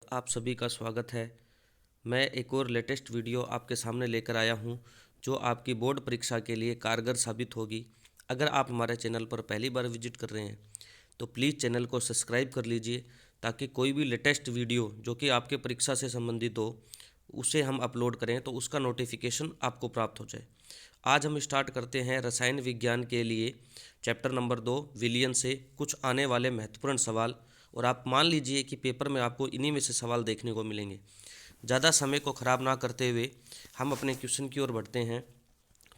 आप सभी का स्वागत है। मैं एक और लेटेस्ट वीडियो आपके सामने लेकर आया हूं, जो आपकी बोर्ड परीक्षा के लिए कारगर साबित होगी। अगर आप हमारे चैनल पर पहली बार विजिट कर रहे हैं तो प्लीज़ चैनल को सब्सक्राइब कर लीजिए, ताकि कोई भी लेटेस्ट वीडियो जो कि आपके परीक्षा से संबंधित हो उसे हम अपलोड करें तो उसका नोटिफिकेशन आपको प्राप्त हो जाए। आज हम स्टार्ट करते हैं रसायन विज्ञान के लिए चैप्टर नंबर 2 विलियन से कुछ आने वाले महत्वपूर्ण सवाल। और आप मान लीजिए कि पेपर में आपको इन्हीं में से सवाल देखने को मिलेंगे। ज़्यादा समय को ख़राब ना करते हुए हम अपने क्वेश्चन की ओर बढ़ते हैं।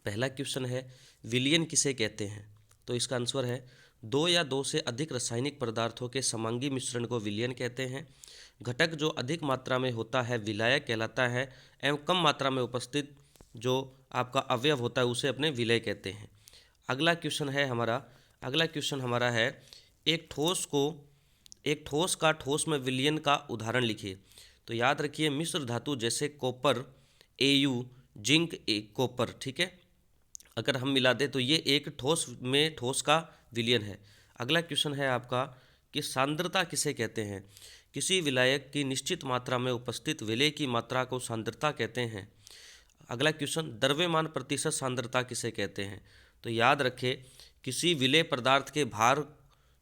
पहला क्वेश्चन है, विलियन किसे कहते हैं? तो इसका आंसर है, दो या दो से अधिक रासायनिक पदार्थों के समांगी मिश्रण को विलियन कहते हैं। घटक जो अधिक मात्रा में होता है विलायक कहलाता है, एवं कम मात्रा में उपस्थित जो आपका अवयव होता है उसे अपने विलय कहते हैं। अगला क्वेश्चन हमारा है, एक ठोस का ठोस में विलयन का उदाहरण लिखिए। तो याद रखिए, मिश्र धातु जैसे कॉपर Au, जिंक कॉपर, ठीक है, अगर हम मिला दें तो ये एक ठोस में ठोस का विलयन है। अगला क्वेश्चन है आपका कि सांद्रता किसे कहते हैं? किसी विलायक की निश्चित मात्रा में उपस्थित विलय की मात्रा को सांद्रता कहते हैं। अगला क्वेश्चन, द्रव्यमान प्रतिशत सांद्रता किसे कहते हैं? तो याद रखें, किसी विलेय पदार्थ के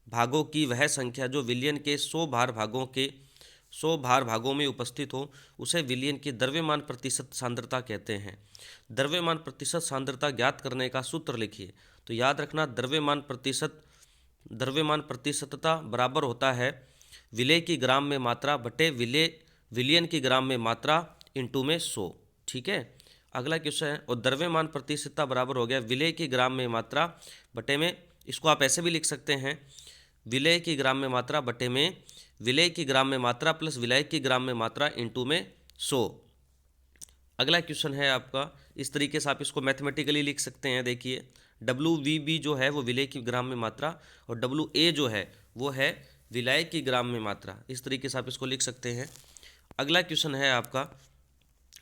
भागों की वह संख्या जो विलयन के 100 भार भागों में उपस्थित हो उसे विलयन की द्रव्यमान प्रतिशत सांद्रता कहते हैं। द्रव्यमान प्रतिशत सांद्रता ज्ञात करने का सूत्र लिखिए। तो याद रखना, द्रव्यमान प्रतिशतता बराबर होता है विलेय की ग्राम में मात्रा बटे विलयन की ग्राम में मात्रा इंटू में 100, ठीक है। अगला क्वेश्चन है, और द्रव्यमान प्रतिशतता बराबर हो गया विलेय की ग्राम में मात्रा बटे में, इसको आप ऐसे भी लिख सकते हैं, विलेय की ग्राम में मात्रा बटे में विलेय की ग्राम में मात्रा प्लस विलायक की ग्राम में मात्रा इंटू में 100। अगला क्वेश्चन है आपका, इस तरीके से आप इसको मैथमेटिकली लिख सकते हैं। देखिए, WVB जो है वो विलेय की ग्राम में मात्रा और WA जो है वो है विलायक की ग्राम में मात्रा। इस तरीके से आप इसको लिख सकते हैं। अगला क्वेश्चन है आपका,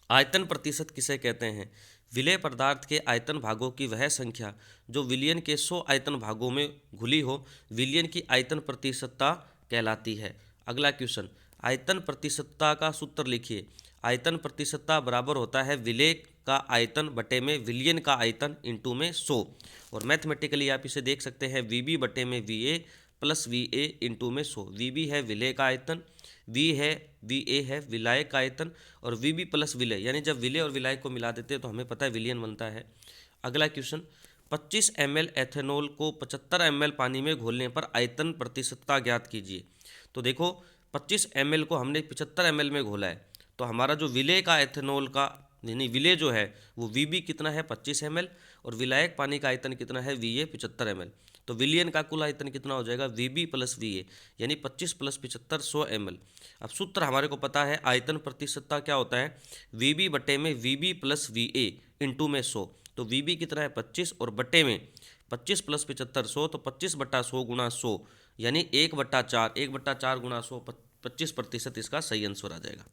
आयतन प्रतिशत किसे कहते हैं? विलेय पदार्थ के आयतन भागों की वह संख्या जो विलयन के 100 आयतन भागों में घुली हो विलयन की आयतन प्रतिशतता कहलाती है। अगला क्वेश्चन, आयतन प्रतिशतता का सूत्र लिखिए। आयतन प्रतिशतता बराबर होता है विलेय का आयतन बटे में विलयन का आयतन इंटू में 100। और मैथमेटिकली आप इसे देख सकते हैं, VB बटे में VA प्लस VA इंटू में 100। VB है विलेय का आयतन, VA है विलायक का आयतन, और VB प्लस विलय, यानी जब विलय और विलायक को मिला देते हैं तो हमें पता है विलयन बनता है। अगला क्वेश्चन, 25 ml एथेनॉल को 75 ml पानी में घोलने पर आयतन प्रतिशतता ज्ञात कीजिए। तो देखो, 25 ml को हमने 75 ml में घोला है, तो हमारा जो विलय का एथेनॉल का यानी विलय जो है वो VB कितना है 25 ml, और विलायक पानी का आयतन कितना है VA 75 ml। तो विलयन का कुल आयतन कितना हो जाएगा VB प्लस VA, यानी 25 प्लस 75 100 ml। अब सूत्र हमारे को पता है, आयतन प्रतिशतता क्या होता है, VB बटे में VB प्लस VA इंटू में 100। तो VB कितना है 25 और बटे में 25 प्लस 75 100, तो 25 बटा 100 गुणा 100, यानी 1/4 गुणा 100, 25% इसका सही आंसर आ जाएगा।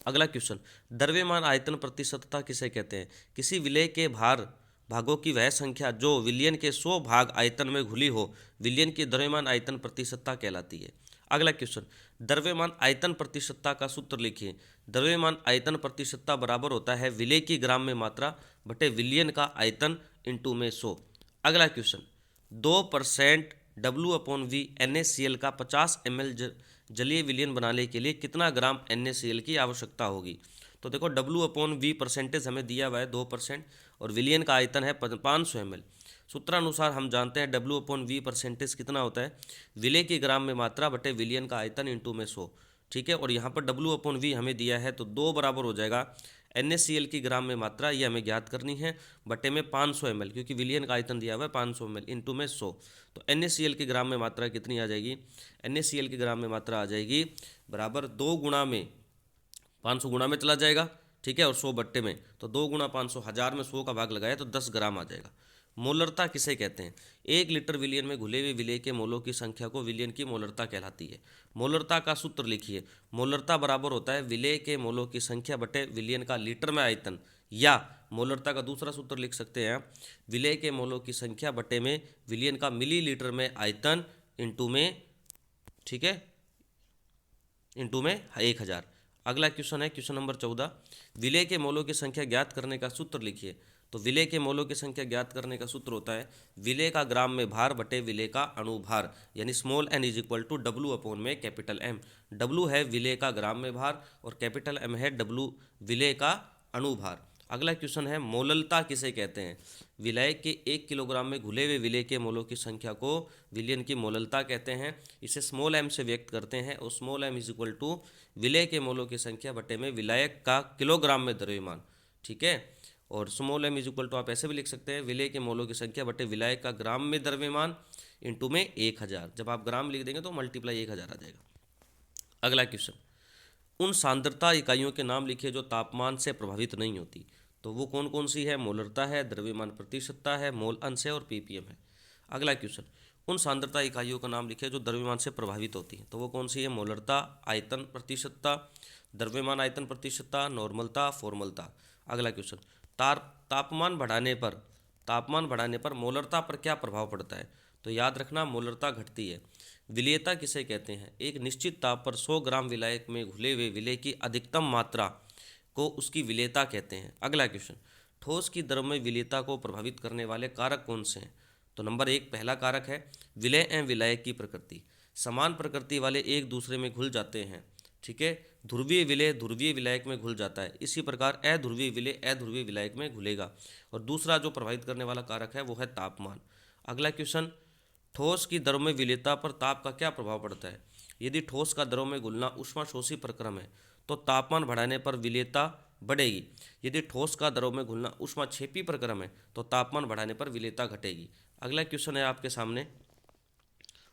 अगला क्वेश्चन, द्रव्यमान आयतन प्रतिशतता किसे कहते हैं? किसी विलेय के भागों की वह संख्या जो विलयन के 100 भाग आयतन में घुली हो विलयन की द्रव्यमान आयतन प्रतिशतता कहलाती है। अगला क्वेश्चन, द्रव्यमान आयतन प्रतिशतता का सूत्र लिखिए। द्रव्यमान आयतन प्रतिशतता बराबर होता है विलेय की ग्राम में मात्रा बटे विलयन का आयतन इंटू में 100। अगला क्वेश्चन, 2% W/V NaCl का 50 ml जलीय विलयन बनाने के लिए कितना ग्राम NaCl की आवश्यकता होगी? तो देखो, W/V परसेंटेज हमें दिया हुआ है 2%, और विलयन का आयतन है 500 ml। सूत्रानुसार हम जानते हैं W/V परसेंटेज कितना होता है, विलय की ग्राम में मात्रा बटे विलयन का आयतन इंटू में 100, ठीक है। और यहाँ पर W/V हमें दिया है तो 2 बराबर हो जाएगा NaCl की ग्राम में मात्रा, ये हमें ज्ञात करनी है, बटे में 500 ml, क्योंकि विलयन का आयतन दिया हुआ है 500 ml इंटू में 100। तो NaCl की ग्राम में मात्रा कितनी आ जाएगी? NaCl की ग्राम में मात्रा आ जाएगी बराबर 2 गुणा में 500 गुणा में चला जाएगा, ठीक है, और 100 बट्टे में, तो 2 गुणा 500, 1000 में 100 का भाग लगाया तो 10 ग्राम आ जाएगा। मोलरता किसे कहते हैं? 1 लीटर विलयन में घुले हुए विलेय के मोलों की संख्या को विलयन की मोलरता कहलाती है। मोलरता का सूत्र लिखिए। मोलरता बराबर होता है विलेय के मोलों की संख्या बटे विलयन का लीटर में आयतन, या मोलरता का दूसरा सूत्र लिख सकते हैं, विलेय के मोलों की संख्या बटे में विलयन का मिलीलीटर में आयतन इंटू में, ठीक है, इंटू में 1000। अगला क्वेश्चन है क्वेश्चन नंबर 14, विलेय के मोलों की संख्या ज्ञात करने का सूत्र लिखिए। तो विलेय के मोलों की संख्या ज्ञात करने का सूत्र होता है विलेय का ग्राम में भार बटे विलेय का अणुभार, यानी small n is equal to W upon में कैपिटल M। डब्लू है विलेय का ग्राम में भार और कैपिटल M है डब्लू विलेय का अणुभार। अगला क्वेश्चन है मोललता किसे कहते हैं। विलेय के 1 किलोग्राम में घुले हुए विलेय के मोलों की संख्या को विलयन की मोललता कहते हैं। इसे स्मॉल m से व्यक्त करते हैं और small m is equal to विलेय के मोलों की संख्या बटे में विलायक का किलोग्राम में द्रव्यमान। ठीक है, और small m is equal to आप ऐसे भी लिख सकते हैं विलेय के मोलों की संख्या बटे विलायक का ग्राम में द्रव्यमान इंटू में 1000। जब आप ग्राम लिख देंगे तो मल्टीप्लाई 1000 आ जाएगा। अगला क्वेश्चन, उन सांद्रता इकाइयों के नाम लिखिए जो तापमान से प्रभावित नहीं होती। तो वो कौन कौन सी है, मोलरता है, द्रव्यमान प्रतिशतता है, मोल अंश है और पीपीएम है। अगला क्वेश्चन, उन सांद्रता इकाइयों का नाम लिखिए जो द्रव्यमान से प्रभावित होती है। तो वो कौन सी है, मोलरता, आयतन प्रतिशतता, द्रव्यमान आयतन प्रतिशतता, नॉर्मलता, फॉर्मलता। अगला क्वेश्चन, तापमान बढ़ाने पर मोलरता पर क्या प्रभाव पड़ता है। तो याद रखना मोलरता घटती है। विलेयता किसे कहते हैं, एक निश्चित ताप पर 100 ग्राम विलायक में घुले हुए विलेय की अधिकतम मात्रा को उसकी विलेयता कहते हैं। अगला क्वेश्चन, ठोस की द्रव में विलेयता को प्रभावित करने वाले कारक कौन से हैं। तो नंबर 1 पहला कारक है विलेय एवं विलायक की प्रकृति। समान प्रकृति वाले एक दूसरे में घुल जाते हैं। ठीक है, ध्रुवीय विलेय ध्रुवीय विलायक में घुल जाता है, इसी प्रकार अध्रुवीय विलेय अध्रुवीय विलायक में घुलेगा। और दूसरा जो प्रभावित करने वाला कारक है वो है तापमान। अगला क्वेश्चन, ठोस की द्रव में विलेयता पर ताप का क्या प्रभाव पड़ता है। यदि ठोस का द्रव में घुलना ऊष्माशोषी प्रक्रम है तो तापमान बढ़ाने पर विलेयता बढ़ेगी। यदि ठोस का द्रव में घुलना ऊष्माक्षेपी प्रक्रम है तो तापमान बढ़ाने पर विलेयता घटेगी। अगला क्वेश्चन है आपके सामने,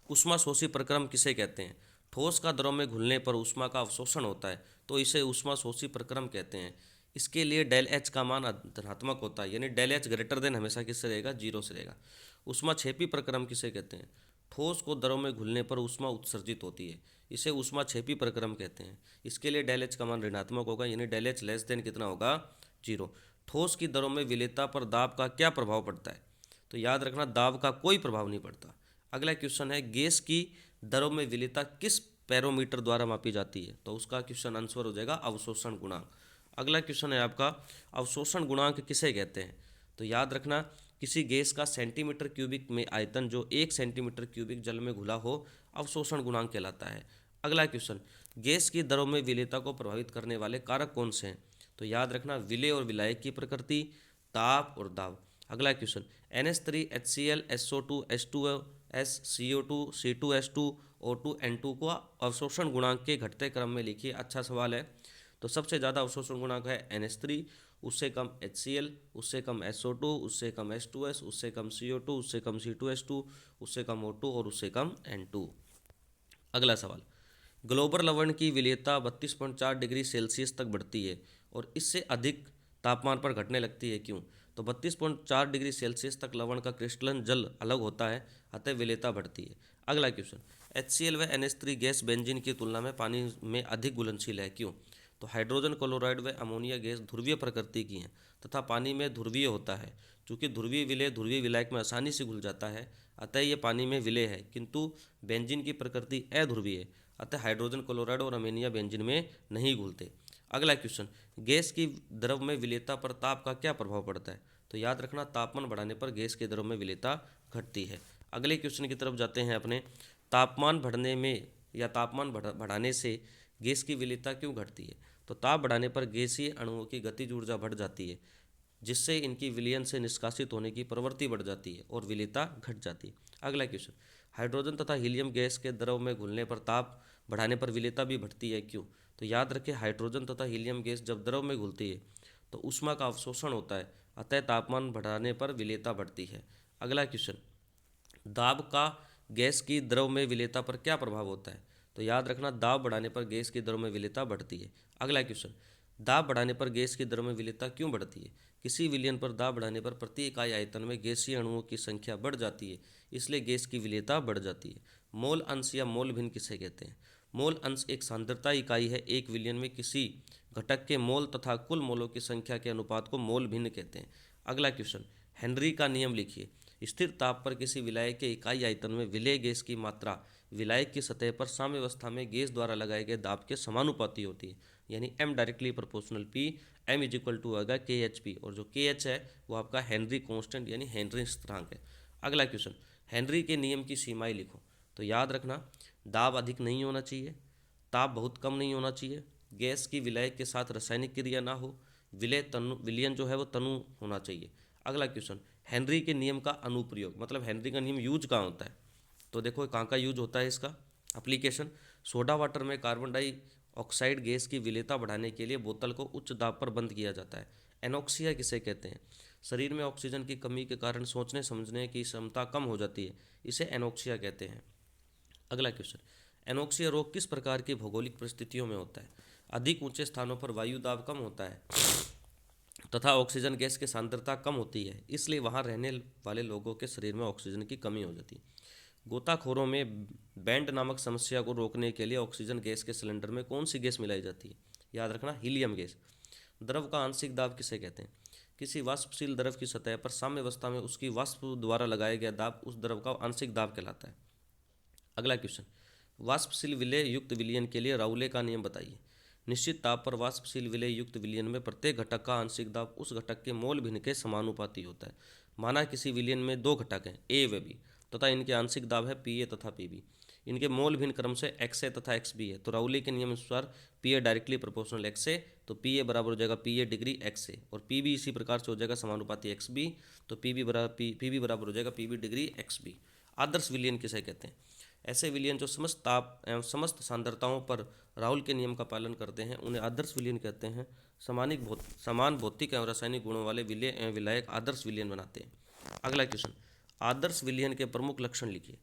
ऊष्माशोषी प्रक्रम किसे कहते हैं। ठोस का द्रव में घुलने पर ऊष्मा का अवशोषण होता है तो इसे ऊष्माशोषी प्रक्रम कहते हैं। इसके लिए डेल एच का मान धनात्मक होता है, यानी डेल एच ग्रेटर देन हमेशा किससे रहेगा, 0 से रहेगा। ऊष्माक्षेपी प्रक्रम किसे कहते हैं, ठोस को द्रव में घुलने पर ऊष्मा उत्सर्जित होती है, इसे ऊष्माक्षेपी प्रक्रम कहते हैं। इसके लिए डेल एच का मान ऋणात्मक होगा, यानी डेल एच लेस देन कितना होगा, 0। ठोस की द्रव में विलेयता पर दाब का क्या प्रभाव पड़ता है। तो याद रखना दाब का कोई प्रभाव नहीं पड़ता। अगला क्वेश्चन है, गैस की द्रव में विलेयता किस पैरोमीटर द्वारा मापी जाती है। तो उसका क्वेश्चन आंसर हो जाएगा अवशोषण गुणांक। अगला क्वेश्चन है आपका, अवशोषण गुणांक किसे कहते हैं। तो याद रखना किसी गैस का सेंटीमीटर क्यूबिक में आयतन जो 1 सेंटीमीटर क्यूबिक जल में घुला हो अवशोषण गुणांक कहलाता है। अगला क्वेश्चन, गैस की द्रव में विलेयता को प्रभावित करने वाले कारक कौन से हैं। तो याद रखना विलेय और विलायक की प्रकृति, ताप और दाब। अगला question, NH3 HCl SO2 H2S CO2 C2H2 O2 N2 को अवशोषण गुणांक के घटते क्रम में लिखिए। अच्छा सवाल है। तो सबसे ज़्यादा अवशोषण गुणांक है NH3, उससे कम HCl, उससे कम SO2, उससे कम H2S, उससे कम CO2, उससे कम C2H2, उससे कम O2 और उससे कम N2। अगला सवाल, ग्लोबल लवण की विलेयता 32.4 डिग्री सेल्सियस तक बढ़ती है और इससे अधिक तापमान पर घटने लगती है, क्यों। तो 32.4 डिग्री सेल्सियस तक लवण का क्रिस्टलन जल अलग होता है, अतः विलेयता बढ़ती है। अगला क्वेश्चन, HCl व NH3 गैस बेंजीन की तुलना में पानी में अधिक घुलनशील है, क्यों। तो हाइड्रोजन क्लोराइड व अमोनिया गैस ध्रुवीय प्रकृति की हैं तथा पानी में ध्रुवीय होता है। चूँकि ध्रुवीय विलेय ध्रुवीय विलायक में आसानी से घुल जाता है, अतः ये पानी में विलेय है, किंतु बेंजीन की प्रकृति अध्रुवीय है, अतः हाइड्रोजन क्लोराइड और अमोनिया बेंजीन में नहीं घुलते। अगला क्वेश्चन, गैस की द्रव में विलेयता पर ताप का क्या प्रभाव पड़ता है। तो याद रखना तापमान बढ़ाने पर गैस के द्रव में विलेयता घटती है। अगले क्वेश्चन की तरफ जाते हैं अपने, तापमान बढ़ने में या तापमान बढ़ाने से गैस की विलेयता क्यों घटती है। तो ताप बढ़ाने पर गैसीय अणुओं की गतिज ऊर्जा बढ़ जाती है, जिससे इनकी विलयन से निष्कासित होने की प्रवृत्ति बढ़ जाती है और विलेयता घट जाती है। अगला क्वेश्चन, हाइड्रोजन तथा हीलियम गैस के द्रव में घुलने पर ताप बढ़ाने पर विलेयता भी बढ़ती है, क्यों। तो याद रखें हाइड्रोजन तथा हीलियम गैस जब द्रव में घुलती है तो ऊष्मा का अवशोषण होता है, अतः तापमान बढ़ाने पर विलेयता बढ़ती है। अगला क्वेश्चन, दाब का गैस की द्रव में विलेयता पर क्या प्रभाव होता है। तो याद रखना दाब बढ़ाने पर गैस की द्रव में विलेयता बढ़ती है। अगला क्वेश्चन, दाब बढ़ाने पर गैस की द्रव में विलेयता क्यों बढ़ती है। किसी विलयन पर दाब बढ़ाने पर प्रति इकाई आयतन में गैसीय अणुओं की संख्या बढ़ जाती है, इसलिए गैस की विलेयता बढ़ जाती है। मोल अंश या मोल भिन्न किसे कहते हैं। मोल अंश एक सांद्रता इकाई है, एक विलयन में किसी घटक के मोल तथा कुल मोलों की संख्या के अनुपात को मोल भिन्न कहते हैं। अगला क्वेश्चन, हेनरी का नियम लिखिए। स्थिर ताप पर किसी विलायक के इकाई आयतन में विलेय गैस की मात्रा विलायक की सतह पर साम्यावस्था में गैस द्वारा लगाए गए दाब के समानुपाती होती है, यानी m directly proportional P, m is equal to होगा KHP, और जो KH है वो आपका हेनरी कांस्टेंट यानी हेनरी स्थिरांक है। अगला क्वेश्चन, हेनरी के नियम की सीमाएं लिखो। तो याद रखना, दाब अधिक नहीं होना चाहिए, ताप बहुत कम नहीं होना चाहिए, गैस की विलायक के साथ रासायनिक क्रिया ना हो, विलयन जो है वो तनु होना चाहिए। अगला क्वेश्चन, हेनरी के नियम का अनुप्रयोग, मतलब हेनरी का नियम यूज कहाँ होता है। तो देखो कहाँ का यूज होता है इसका एप्लीकेशन, सोडा वाटर में कार्बन डाइऑक्साइड गैस की विलेयता बढ़ाने के लिए बोतल को उच्च दाब पर बंद किया जाता है। एनोक्सिया किसे कहते हैं, शरीर में ऑक्सीजन की कमी के कारण सोचने समझने की क्षमता कम हो जाती है, इसे एनोक्सिया कहते हैं। अगला क्वेश्चन, एनोक्सिया रोग किस प्रकार की भौगोलिक परिस्थितियों में होता है। अधिक ऊंचे स्थानों पर वायु दाब कम होता है तथा ऑक्सीजन गैस की सांद्रता कम होती है, इसलिए वहां रहने वाले लोगों के शरीर में ऑक्सीजन की कमी हो जाती है। गोताखोरों में बैंड नामक समस्या को रोकने के लिए ऑक्सीजन गैस के सिलेंडर में कौन सी गैस मिलाई जाती है। याद रखना, हीलियम गैस। द्रव का आंशिक दाब किसे कहते हैं, किसी वाष्पशील द्रव की सतह पर साम्यावस्था में उसकी वाष्प द्वारा लगाया गया दाब उस द्रव का आंशिक दाब कहलाता है। अगला क्वेश्चन, वाष्पशील विलेय युक्त विलयन के लिए राउले का नियम बताइए। निश्चित ताप पर वाष्पशील विलेय युक्त विलयन में प्रत्येक घटक का आंशिक दाब उस घटक के मोल भिन्न के समानुपाती होता है। माना किसी विलयन में दो घटक हैं ए व बी तथा इनके आंशिक दाब है पी ए तथा पी बी, इनके मोल भिन्न क्रम से एक्स ए तथा एक्स बी है। तो राउले के नियम अनुसार P A directly proportional X A, तो पी ए बराबर हो जाएगा P A degree X A, और पी बी इसी प्रकार से हो जाएगा समानुपाती एक्स बी, तो पी बी बराबर हो जाएगा P B degree X B. आदर्श विलयन किसे कहते हैं, ऐसे विलयन जो समस्त ताप एवं समस्त सांद्रताओं पर राउल के नियम का पालन करते हैं उन्हें आदर्श विलयन कहते हैं। समान भौतिक एवं रासायनिक गुणों वाले विलय एवं विलायक आदर्श विलयन बनाते हैं। अगला क्वेश्चन, आदर्श विलयन के प्रमुख लक्षण लिखिए।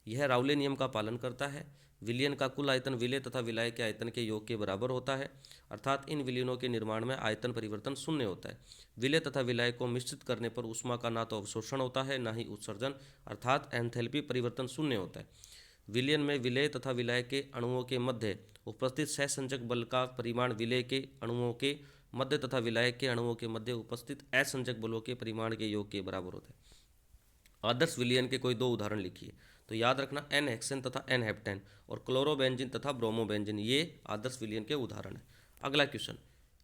यह राउले नियम का पालन करता है, विलयन का कुल आयतन विलय तथा विलायक के आयतन के योग के बराबर होता है, अर्थात इन विलयनों के निर्माण में आयतन परिवर्तन शून्य होता है। विलय तथा विलायक को मिश्रित करने पर ऊष्मा का ना तो अवशोषण होता है ना ही उत्सर्जन, अर्थात एंथैल्पी परिवर्तन शून्य होता है। विलयन में विलय तथा विलायक के अणुओं के मध्य उपस्थित सहसंजक बल का परिमाण विलय के अणुओं के मध्य तथा विलायक के अणुओं के मध्य उपस्थित असंजक बलों के परिमाण के योग के बराबर होता है। आदर्श विलयन के कोई दो उदाहरण लिखिए। तो याद रखना, एन हेक्सेन तथा एन हेप्टेन और क्लोरोबेंजीन तथा ब्रोमोबेंजीन, ये आदर्श विलयन के उदाहरण है। अगला क्वेश्चन,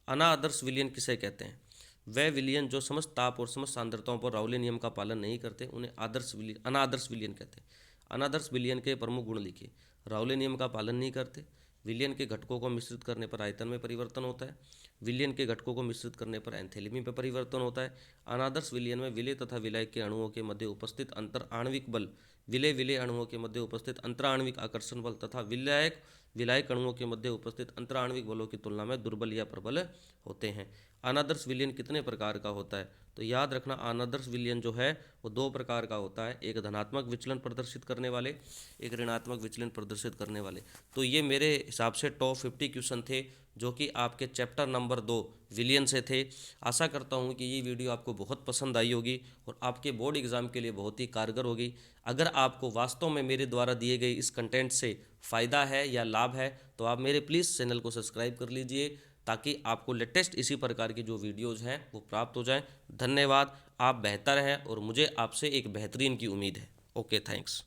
अनादर्श विलयन किसे कहते हैं। वह विलयन जो समस्त ताप और समस्त सांद्रताओं पर राउले नियम का पालन नहीं करते उन्हें अनादर्श विलयन कहते हैं। अनादर्श विलयन के प्रमुख गुण लिखिए। राउले नियम का पालन नहीं करते, विलयन के घटकों को मिश्रित करने पर आयतन में परिवर्तन होता है, विलयन के घटकों को मिश्रित करने पर एंथैल्पी में परिवर्तन होता है। अनादर्श विलयन में विलय तथा विलायक के अणुओं के मध्य उपस्थित अंतर आणविक बल, विलय अणुओं के मध्य उपस्थित अंतराण्विक आकर्षण बल तथा विलायक अणुओं के मध्य उपस्थित अंतराण्विक बलों की तुलना में दुर्बल या प्रबल होते हैं। अनादर्श विलयन कितने प्रकार का होता है। तो याद रखना, अनादर्श विलयन जो है वो दो प्रकार का होता है, एक धनात्मक विचलन प्रदर्शित करने वाले, एक ऋणात्मक विचलन प्रदर्शित करने वाले। तो ये मेरे हिसाब से टॉप 50 क्वेश्चन थे जो कि आपके चैप्टर नंबर 2 विलयन से थे। आशा करता हूँ कि ये वीडियो आपको बहुत पसंद आई होगी और आपके बोर्ड एग्ज़ाम के लिए बहुत ही कारगर होगी। अगर आपको वास्तव में मेरे द्वारा दिए गए इस कंटेंट से फ़ायदा है या लाभ है तो आप मेरे प्लीज़ चैनल को सब्सक्राइब कर लीजिए ताकि आपको लेटेस्ट इसी प्रकार की जो वीडियोज़ हैं वो प्राप्त हो जाएं। धन्यवाद, आप बेहतर हैं और मुझे आपसे एक बेहतरीन की उम्मीद है। Okay, thanks.